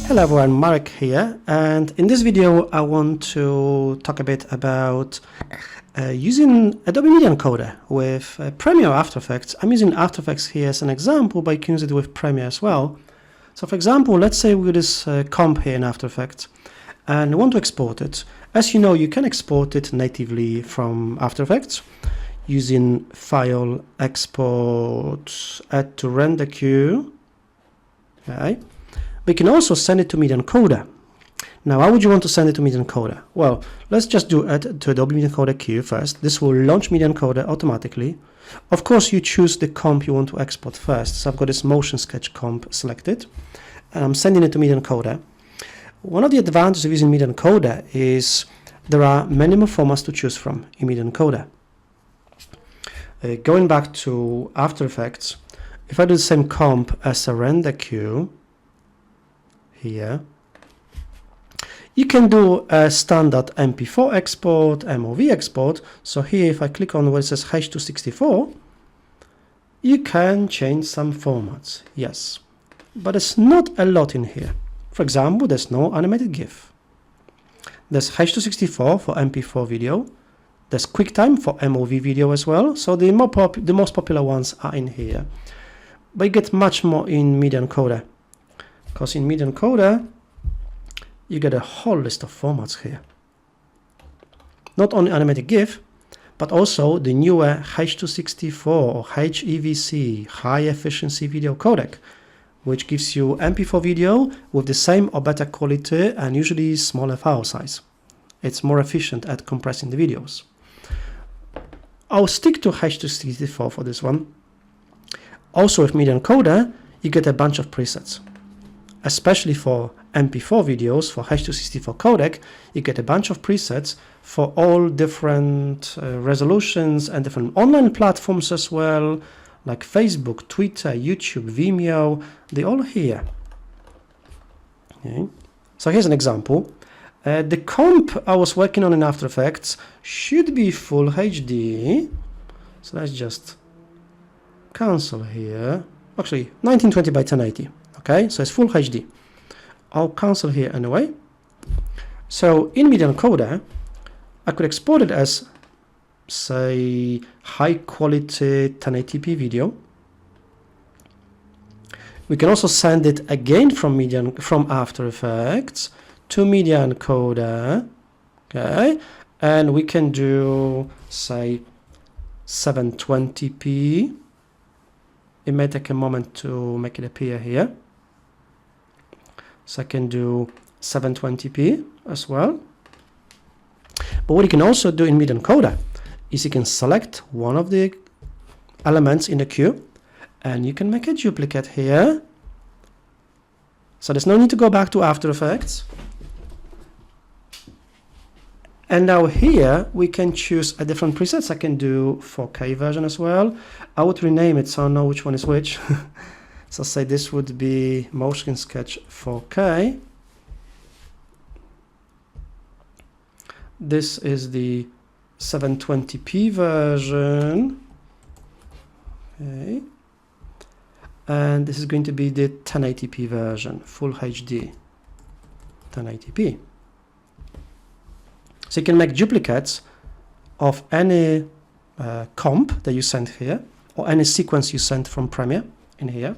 Hello everyone, Marek here, and in this video I want to talk a bit about using Adobe Media Encoder with Premiere or After Effects. I'm using After Effects here as an example, but you can use it with Premiere as well. So for example, let's say we have this comp here in After Effects and we want to export it. As you know, you can export it natively from After Effects using File, Export, Add to Render Queue. Okay. We can also send it to Media Encoder. Now, how would you want to send it to Media Encoder? Well, let's just do it to Adobe Media Encoder queue first. This will launch Media Encoder automatically. Of course, you choose the comp you want to export first. So I've got this motion sketch comp selected, and I'm sending it to Media Encoder. One of the advantages of using Media Encoder is there are many more formats to choose from in Media Encoder. Going back to After Effects, if I do the same comp as a render queue, here, you can do a standard MP4 export, MOV export. So here, if I click on where it says H264, you can change some formats, yes, but there's not a lot in here. For example, there's no animated GIF. There's H264 for MP4 video. There's QuickTime for MOV video as well. So the most popular ones are in here, but you get much more in Media Encoder. Because in Media Encoder, you get a whole list of formats here. Not only animated GIF, but also the newer H264 or HEVC, High Efficiency Video Codec, which gives you MP4 video with the same or better quality and usually smaller file size. It's more efficient at compressing the videos. I'll stick to H264 for this one. Also with Media Encoder, you get a bunch of presets. Especially for MP4 videos, for H264 codec, you get a bunch of presets for all different resolutions and different online platforms as well, like Facebook, Twitter, YouTube, Vimeo, they're all here. Okay. So here's an example. The comp I was working on in After Effects should be full HD. So let's just cancel here. Actually, 1920 by 1080. Okay, so it's full HD. I'll cancel here anyway. So in Media Encoder, I could export it as, say, high quality 1080p video. We can also send it again from After Effects to Media Encoder. Okay, and we can do, say, 720p. It may take a moment to make it appear here. So I can do 720p as well. But what you can also do in Media Encoder is you can select one of the elements in the queue and you can make a duplicate here. So there's no need to go back to After Effects. And now here we can choose a different presets. I can do 4K version as well. I would rename it so I know which one is which. So say this would be Motion Sketch 4K. This is the 720p version. Okay. And this is going to be the 1080p version, full HD 1080p. So you can make duplicates of any comp that you send here or any sequence you send from Premiere in here.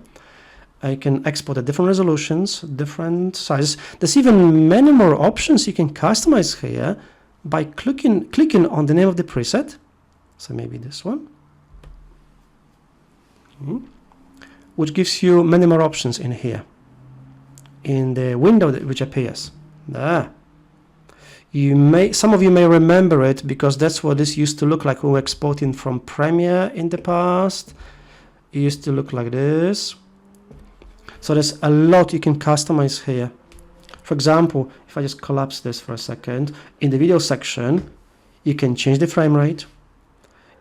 You can export at different resolutions, different sizes. There's even many more options you can customize here by clicking on the name of the preset. So maybe this one, which gives you many more options in here in the window which appears. Some of you may remember it because that's what this used to look like when we were exporting from Premiere in the past. It used to look like this. So there's a lot you can customize here. For example, if I just collapse this for a second, in the video section, you can change the frame rate.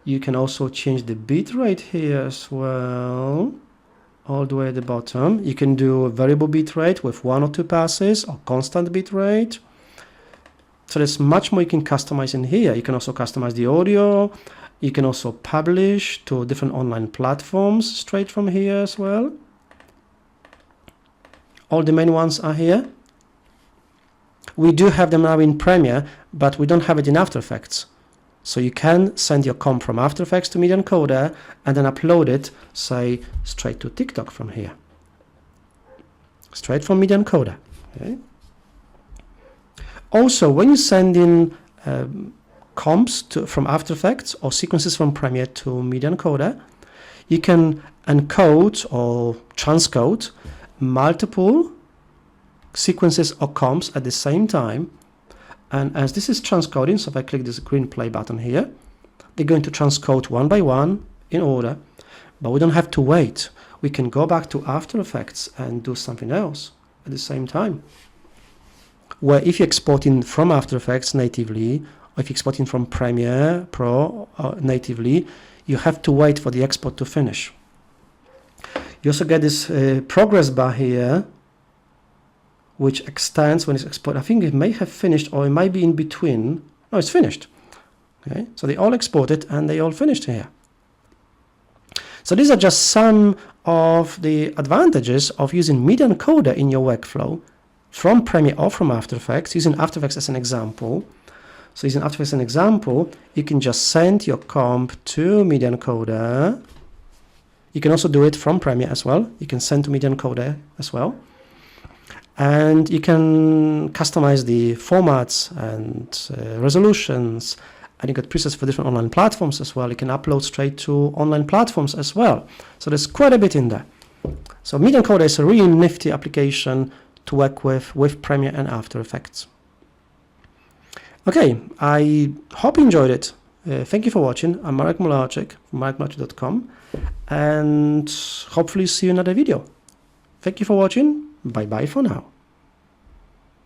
You can also change the bit rate here as well, all the way at the bottom. You can do a variable bit rate with 1 or 2 passes or constant bit rate. So there's much more you can customize in here. You can also customize the audio. You can also publish to different online platforms straight from here as well. All the main ones are here. We do have them now in Premiere, but we don't have it in After Effects. So you can send your comp from After Effects to Media Encoder and then upload it, say, straight to TikTok from here. Straight from Media Encoder. Okay. Also, when you send in comps from After Effects or sequences from Premiere to Media Encoder, you can encode or transcode multiple sequences or comps at the same time. And as this is transcoding, so if I click this green play button here, they're going to transcode one by one in order, but we don't have to wait. We can go back to After Effects and do something else at the same time. Where if you're exporting from After Effects natively, or if you're exporting from Premiere Pro natively, you have to wait for the export to finish. You also get this progress bar here, which extends when it's exported. I think it may have finished, or it might be in between. No, it's finished. Okay, so they all exported and they all finished here. So these are just some of the advantages of using Media Encoder in your workflow from Premiere or from After Effects, using After Effects as an example. So using After Effects as an example, you can just send your comp to Media Encoder. You can also do it from Premiere as well. You can send to Media Encoder as well. And you can customize the formats and resolutions, and you got presets for different online platforms as well. You can upload straight to online platforms as well. So there's quite a bit in there. So Media Encoder is a really nifty application to work with Premiere and After Effects. Okay, I hope you enjoyed it. Thank you for watching. I'm Marek Mularczyk from marekmularczyk.com, and hopefully see you in another video. Thank you for watching. Bye bye for now.